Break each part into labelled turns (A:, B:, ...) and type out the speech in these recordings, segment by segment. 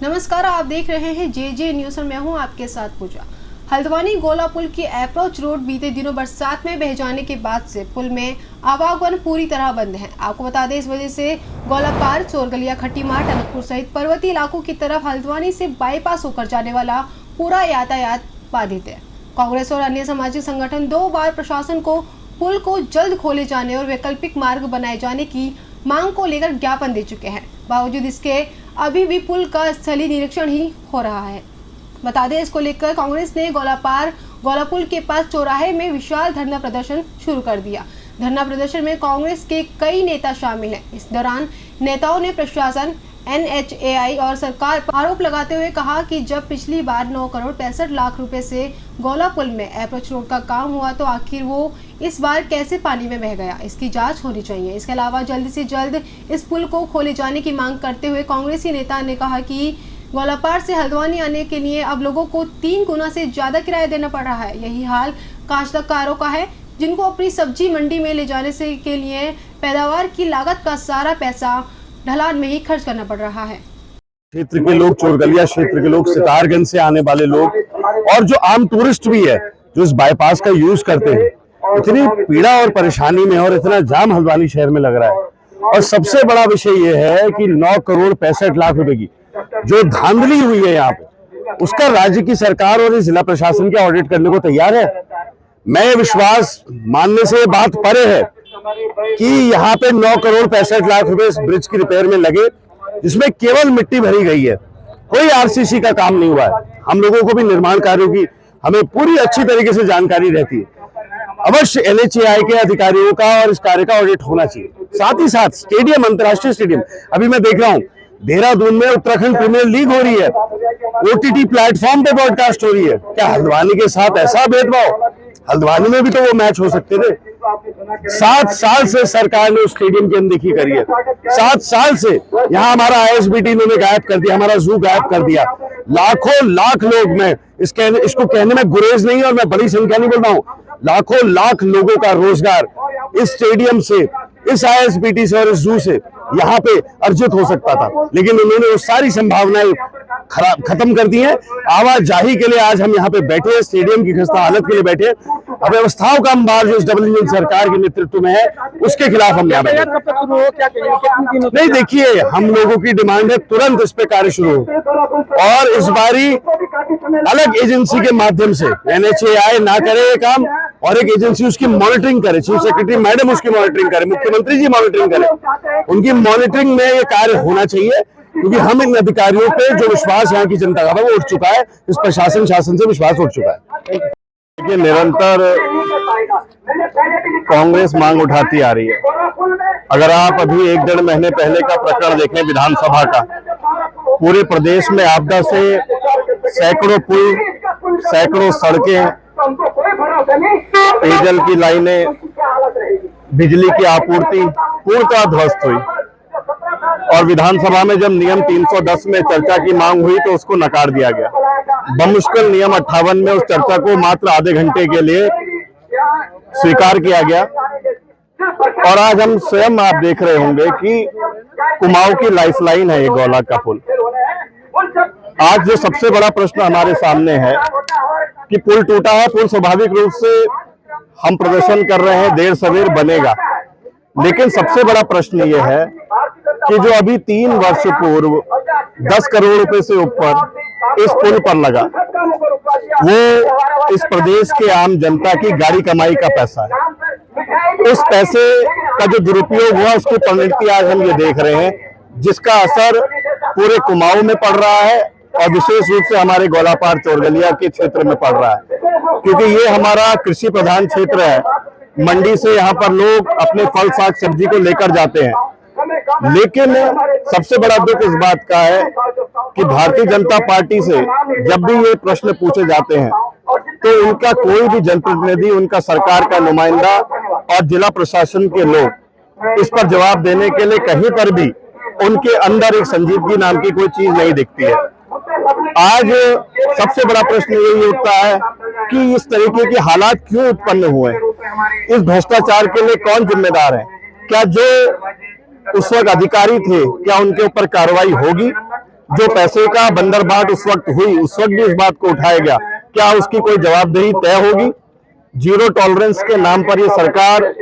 A: नमस्कार, आप देख रहे हैं जे न्यूज और मैं हूं आपके साथ पूजा। हल्द्वानी गोला पुल की अप्रोच रोड बीते दिनों बरसात में बह जाने के बाद से पुल में आवागमन पूरी तरह बंद है। आपको बता दें, इस वजह से गोलापार, चोरगलिया, खट्टीमार, टनकपुर सहित पर्वतीय इलाकों की तरफ हल्द्वानी से बाईपास होकर जाने वाला पूरा यातायात बाधित है। कांग्रेस और अन्य सामाजिक संगठन 2 बार प्रशासन को पुल को जल्द खोले जाने और वैकल्पिक मार्ग बनाए जाने की मांग को लेकर ज्ञापन दे चुके हैं। बावजूद इसके अभी भी पुल का स्थलीय निरीक्षण ही हो रहा है। बता दें, इसको लेकर कांग्रेस ने गोलापार गोला पुल के पास चौराहे में विशाल धरना प्रदर्शन शुरू कर दिया। धरना प्रदर्शन में कांग्रेस के कई नेता शामिल हैं। इस दौरान नेताओं ने प्रशासन, NHAI और सरकार पर आरोप लगाते हुए कहा कि जब पिछली बार 9 करोड़ 65 लाख रुपए से गोला पुल में अप्रोच रोड का काम हुआ तो आखिर वो इस बार कैसे पानी में बह गया, इसकी जांच होनी चाहिए। इसके अलावा जल्द से जल्द इस पुल को खोले जाने की मांग करते हुए कांग्रेसी नेता ने कहा कि गोलापार से हल्द्वानी आने के लिए अब लोगों को 3 गुना से ज्यादा किराया देना पड़ रहा है। यही हाल काश्तकारों का है, जिनको अपनी सब्जी मंडी में ले जाने से के लिए पैदावार की लागत का सारा पैसा ढलान में ही खर्च करना पड़ रहा है।
B: क्षेत्र के लोग, चोरगलिया क्षेत्र के लोग, सितारगंज से आने वाले लोग और जो आम टूरिस्ट भी है जो इस बाईपास का यूज करते हैं, इतनी पीड़ा और परेशानी में और इतना जाम हल्द्वानी शहर में लग रहा है। और सबसे बड़ा विषय ये है कि 9 करोड़ 65 लाख रुपए की जो धांधली हुई है यहाँ पे, उसका राज्य की सरकार और जिला प्रशासन क्या ऑडिट करने को तैयार है? मैं विश्वास मानने से बात परे है कि यहाँ पे 9 करोड़ 65 लाख रुपए इस ब्रिज की रिपेयर में लगे, जिसमें केवल मिट्टी भरी गई है, कोई RCC का काम नहीं हुआ है। हम लोगों को भी निर्माण कार्यों की हमें पूरी अच्छी तरीके से जानकारी रहती है। अवश्य NHAI के अधिकारियों का और इस कार्य का ऑडिट होना चाहिए। साथ ही साथ स्टेडियम, अंतर्राष्ट्रीय स्टेडियम, अभी मैं देख रहा हूँ देहरादून में उत्तराखंड प्रीमियर लीग हो रही है, OTT प्लेटफॉर्म पे ब्रॉडकास्ट हो रही है। क्या हल्द्वानी के साथ ऐसा भेदभाव? हल्द्वानी में भी तो वो मैच हो सकते थे। 7 साल से सरकार ने उस स्टेडियम की अनदेखी करी है। 7 साल से यहाँ हमारा ISBT इन्होंने गायब कर दिया, हमारा जू गायब कर दिया। लाखों लाख लोग, मैं इसको कहने में गुरेज नहीं और मैं बड़ी संख्या नहीं बोल रहा हूँ, लाखों लाख लोगों का रोजगार इस स्टेडियम से, इस ISBT से और इस जू से यहाँ पे अर्जित हो सकता था, लेकिन उन्होंने वो सारी संभावनाएं खत्म कर दी है। आवाजाही के लिए आज हम यहाँ पे बैठे हैं, स्टेडियम की खस्ता हालत के लिए बैठे हैं। अव्यवस्थाओं का अंबार जो इस डबल इंजन सरकार के नेतृत्व में है, उसके खिलाफ हम यहाँ बैठे। नहीं, देखिए, हम लोगों की डिमांड है तुरंत इस पे कार्य शुरू हो और इस बारी अलग एजेंसी के माध्यम से NHAI ना करे ये काम और एक एजेंसी उसकी मॉनिटरिंग करे, चीफ सेक्रेटरी मैडम उसकी मॉनिटरिंग करे, मुख्यमंत्री जी मॉनिटरिंग करे। उनकी मॉनिटरिंग में ये कार्य होना चाहिए, क्योंकि हम इन अधिकारियों पे जो विश्वास यहाँ की जनता का वो उठ चुका है, इस प्रशासन शासन से विश्वास उठ चुका है। देखिए, निरंतर कांग्रेस मांग उठाती आ रही है। अगर आप अभी 1-1.5 महीने पहले का प्रकरण देखें विधानसभा का, पूरे प्रदेश में आपदा से सैकड़ों पुल, सैकड़ों सड़कें, पेयजल की लाइनें, बिजली की आपूर्ति पूर्णतः ध्वस्त हुई। और विधानसभा में जब नियम 310 में चर्चा की मांग हुई तो उसको नकार दिया गया। बमुश्किल नियम 58 में उस चर्चा को मात्र आधे घंटे के लिए स्वीकार किया गया। और आज हम स्वयं, आप देख रहे होंगे कि कुमाऊं की लाइफलाइन है ये गोला का पुल। आज जो सबसे बड़ा प्रश्न हमारे सामने है कि पुल टूटा है, पुल स्वाभाविक रूप से हम प्रदर्शन कर रहे हैं, देर सवेर बनेगा, लेकिन सबसे बड़ा प्रश्न ये है कि जो अभी 3 वर्ष पूर्व 10 करोड़ रुपए से ऊपर इस पुल पर लगा, वो इस प्रदेश के आम जनता की गाड़ी कमाई का पैसा है। उस पैसे का जो दुरुपयोग हुआ, उसकी परिणति आज हम ये देख रहे हैं, जिसका असर पूरे कुमाऊं में पड़ रहा है और विशेष रूप से हमारे गोलापार, चोरगलिया के क्षेत्र में पड़ रहा है, क्योंकि ये हमारा कृषि प्रधान क्षेत्र है। मंडी से यहाँ पर लोग अपने फल, साग, सब्जी को लेकर जाते हैं, लेकिन सबसे बड़ा दुख इस बात का है कि भारतीय जनता पार्टी से जब भी ये प्रश्न पूछे जाते हैं तो उनका कोई भी जनप्रतिनिधि, उनका सरकार का नुमाइंदा और जिला प्रशासन के लोग इस पर जवाब देने के लिए कहीं पर भी उनके अंदर एक संजीदगी नाम की कोई चीज नहीं दिखती है। आज सबसे बड़ा प्रश्न यही उठता है कि इस तरीके के हालात क्यों उत्पन्न हुए, इस भ्रष्टाचार के लिए कौन जिम्मेदार है? क्या जो उस वक्त अधिकारी थे, क्या उनके ऊपर कार्रवाई होगी? जो पैसे का बंदरबाट उस वक्त हुई, उस वक्त भी इस बात को उठाया गया, क्या उसकी कोई जवाबदेही तय होगी? जीरो टॉलरेंस के नाम पर ये सरकार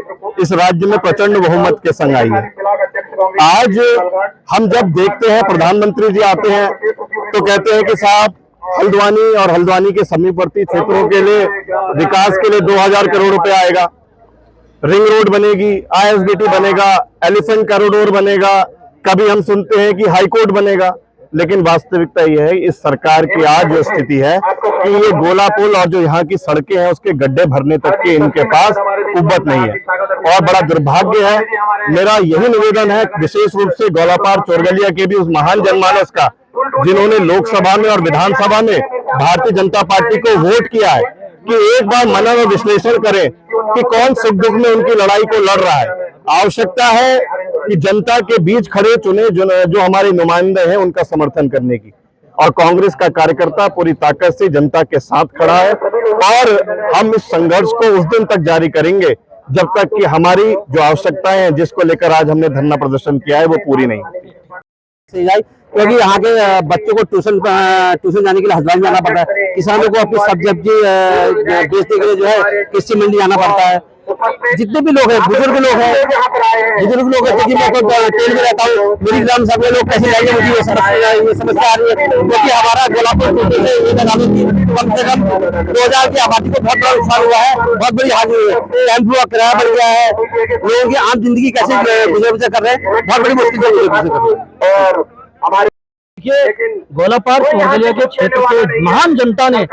B: इस राज्य में प्रचंड बहुमत के संग आई है। आज हम जब देखते हैं प्रधानमंत्री जी आते हैं तो कहते हैं कि साहब हल्द्वानी और हल्द्वानी के समीपवर्ती क्षेत्रों के लिए विकास के लिए 2000 करोड़ रुपए आएगा, रिंग रोड बनेगी, ISBT बनेगा, एलिफेंट कॉरिडोर बनेगा, कभी हम सुनते हैं कि हाई कोर्ट बनेगा। लेकिन वास्तविकता यह है इस सरकार की आज जो स्थिति है कि ये गोला पुल और जो यहाँ की सड़कें हैं उसके गड्ढे भरने तक के इनके पास कुव्वत नहीं है और बड़ा दुर्भाग्य है। मेरा यही निवेदन है विशेष रूप से गोलापार चोरगलिया के भी उस महान जनमानस का जिन्होंने लोकसभा में और विधानसभा में भारतीय जनता पार्टी को वोट किया है कि एक बार मनन और विश्लेषण करें कि कौन सुख दुख में उनकी लड़ाई को लड़ रहा है। आवश्यकता है कि जनता के बीच खड़े चुने जो हमारे नुमाइंदे हैं उनका समर्थन करने की, और कांग्रेस का कार्यकर्ता पूरी ताकत से जनता के साथ खड़ा है और हम इस संघर्ष को उस दिन तक जारी करेंगे जब तक कि हमारी जो आवश्यकताएं हैं जिसको लेकर आज हमने धरना प्रदर्शन किया है वो पूरी नहीं।
C: क्योंकि यहाँ के बच्चों को ट्यूशन जाने के लिए हल्द्वानी जाना पड़ता है, किसानों को अपनी सब्जी बेचने के लिए जो है कृषि मंडी जाना पड़ता है। जितने भी लोग हैं, बुजुर्ग लोग हैं, क्योंकि मैं ट्रेन में रहता हूँ, मेरी ग्राम सभा लोग कैसे जाएंगे, मुझे ये समस्या आ रही है। क्योंकि हमारा गोलापुर कम से कम 2000 की आबादी को बहुत बड़ा नुकसान हुआ है, बहुत बड़ी हानि हुई है। टेम्पो का किराया बढ़ गया है, लोगों की आम जिंदगी कैसे गुजर बसर कर रहे हैं, बहुत बड़ी मुश्किल से गुजर बसर कर रहे हैं।
D: देखिए गोलापार चोरगलिया के क्षेत्र के महान जनता ने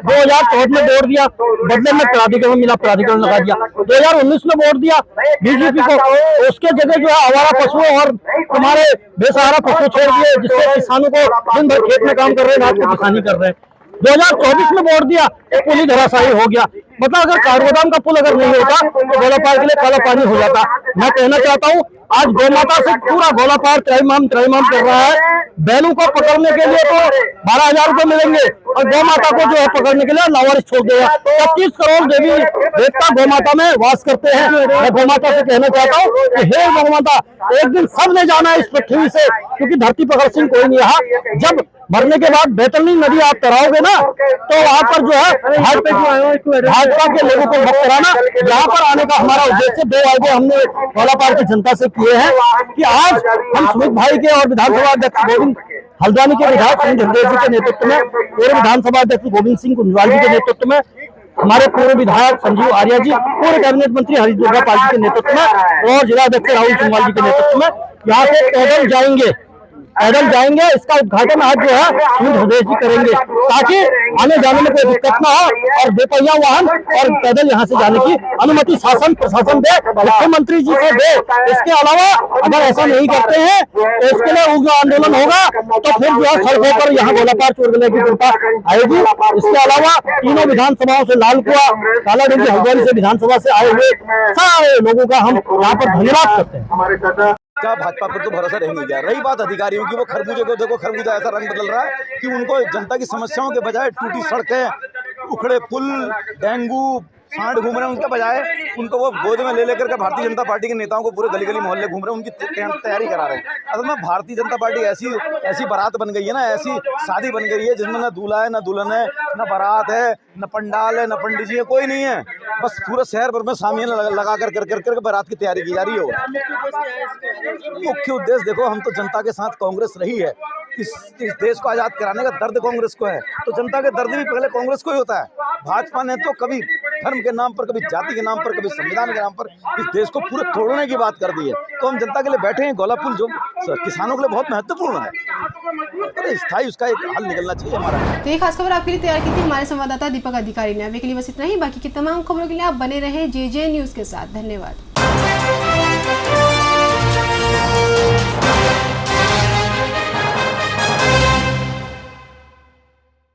D: 2014 में वोट दिया, बदले में प्राधिकरण मिला, प्राधिकरण लगा दिया। 2019 में वोट दिया बीजेपी को, उसके जगह जो है आवारा पशुओं और हमारे बेसहारा पशु छोड़ दिए, जिससे किसानों को दिन भर खेत में काम कर रहे हैं, रात को किसानी कर रहे हैं। 2024 में वोट दिया तो पुल ही धराशायी हो गया। मतलब अगर काठगोदाम का पुल अगर नहीं होता तो गोलापार के लिए काला पानी हो जाता। मैं कहना चाहता हूँ आज गौमाता से पूरा गोलापार त्रैमाम कर रहा है। बैलों को पकड़ने के लिए तो 12,000 रुपए मिलेंगे और गौ माता को जो है पकड़ने के लिए लावारिस छोड़ देगा। 25 करोड़ देवी देवता गौ माता में वास करते हैं। मैं गौ माता से कहना चाहता हूँ कि हे गौ माता, एक दिन सब ने जाना है इस पृथ्वी से, क्योंकि धरती पकड़ सिंह कोई नहीं रहा। जब मरने के बाद बैतरनी नदी आप तराओगे ना तो वहाँ पर जो है भाजपा के लोगों को मत कराना। यहाँ पर आने का हमारा उद्देश्य 2 वायदे हमने गोलापार की जनता से किए हैं कि आज हम सुमित भाई के और विधानसभा अध्यक्ष गोविंद हल्द्वानी के विधायक सुनील धनदेव जी के नेतृत्व में, पूर्व विधानसभा अध्यक्ष गोविंद सिंह कुंजवाल जी के नेतृत्व में, हमारे पूर्व विधायक संजीव आर्या जी, पूर्व कैबिनेट मंत्री हरीश दुर्गा पाल जी के नेतृत्व में और जिला अध्यक्ष राहुल चुनवाल जी के नेतृत्व में यहाँ से पैदल जाएंगे। इसका उद्घाटन आज जो है सुनील धनदेव जी करेंगे, ताकि आने जाने में कोई दिक्कत ना हो और बेपहिया वाहन और पैदल यहाँ से जाने की अनुमति शासन प्रशासन दे, मुख्यमंत्री जी से दे। इसके अलावा अगर ऐसा नहीं करते हैं तो इसके लिए उग्र आंदोलन होगा, तो फिर जो है सड़कों पर यहाँ गोलापार चोरगलिया की जनता आएगी। इसके अलावा तीनों विधानसभाओं से लालकुआ, कालाडूंगी, हल्द्वानी से विधानसभा से आए हुए सारे लोगों का हम यहाँ पर धन्यवाद करते हैं।
E: क्या भाजपा पर तो भरोसा रह नहीं गया। रही बात अधिकारियों की, वो खरबूजे को देखो, खरबूजा ऐसा रंग बदल रहा है कि उनको जनता की समस्याओं के बजाय टूटी सड़कें, उखड़े पुल, डेंगू, सांड घूम रहे हैं, उनके बजाय उनको वो गोद में ले लेकर के भारतीय जनता पार्टी के नेताओं को पूरे गली गली मोहल्ले घूम रहे हैं, उनकी तैयारी करा रहे हैं। असल में भारतीय जनता पार्टी ऐसी बारात बन गई है ना, ऐसी शादी बन गई है जिसमें ना दूल्हा है, ना दुल्हन है, ना बारात है, ना पंडाल है, ना पंडित जी है, कोई नहीं है। बस पूरे शहर भर में सामियाना लगा कर बारात की तैयारी की जा रही है। मुख्य उद्देश्य देखो, हम तो जनता के साथ कांग्रेस रही है। इस देश को आज़ाद कराने का दर्द कांग्रेस को है, तो जनता के दर्द भी पहले कांग्रेस को ही होता है। भाजपा ने तो कभी धर्म के नाम पर, कभी जाति के नाम पर, कभी संविधान के नाम पर इस देश को पूरे तोड़ने की बात कर दी है। तो हम जनता के लिए बैठे हैं। गोला पुल जो किसानों के लिए बहुत महत्वपूर्ण है, स्थायी उसका एक हल निकलना चाहिए हमारा।
A: तो ये खास खबर आपके लिए तैयार की थी हमारे संवाददाता दीपक अधिकारी ने। अभी के लिए बस इतना ही। बाकी की तमाम खबरों के लिए आप बने रहे JJ न्यूज के साथ। धन्यवाद।